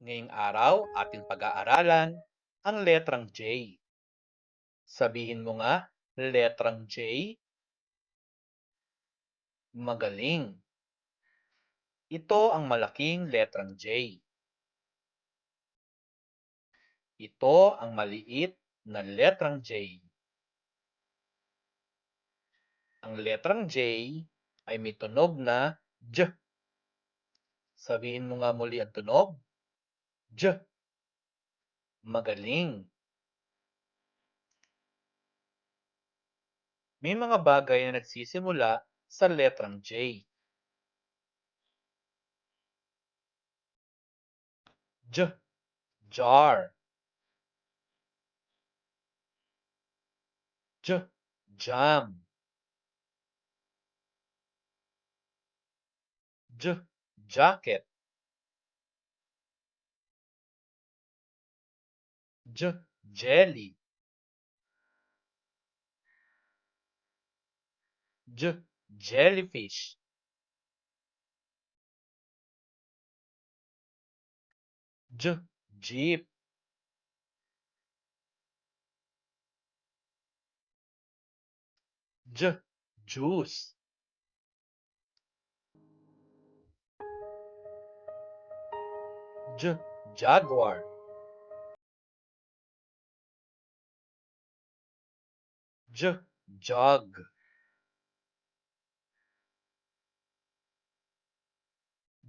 Ngayong araw, ating pag-aaralan ang letrang J. Sabihin mo nga, letrang J. Magaling. Ito ang malaking letrang J. Ito ang maliit na letrang J. Ang letrang J ay may tunog na J. Sabihin mo nga muli ang tunog. J. Magaling. May mga bagay na nagsisimula sa letrang J. J. Jar. J. Jam. J. Jacket. J. Jelly. J. Jellyfish. J. Jeep. J. Juice. J. Jaguar. J. Jug.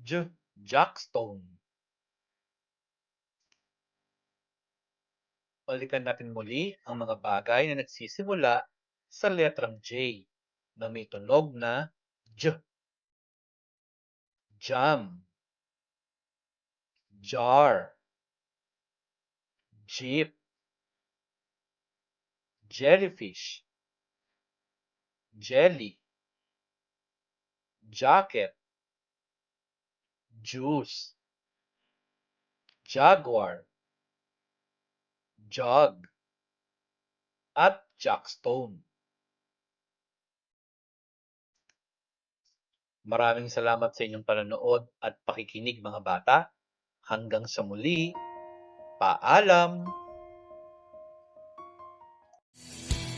J. Jackstone. Balikan natin muli ang mga bagay na nagsisimula sa letrang J na may tunog na J. Jam. Jar. Jeep. Jellyfish. Jelly. Jacket. Juice. Jaguar. Jug. At Jackstone. Maraming salamat sa inyong panonood at pakikinig mga bata. Hanggang sa muli, paalam!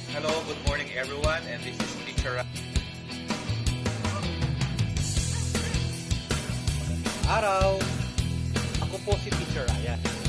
Hello, good morning everyone, and this is Teacher Araw! Ako po si Teacher Ryan.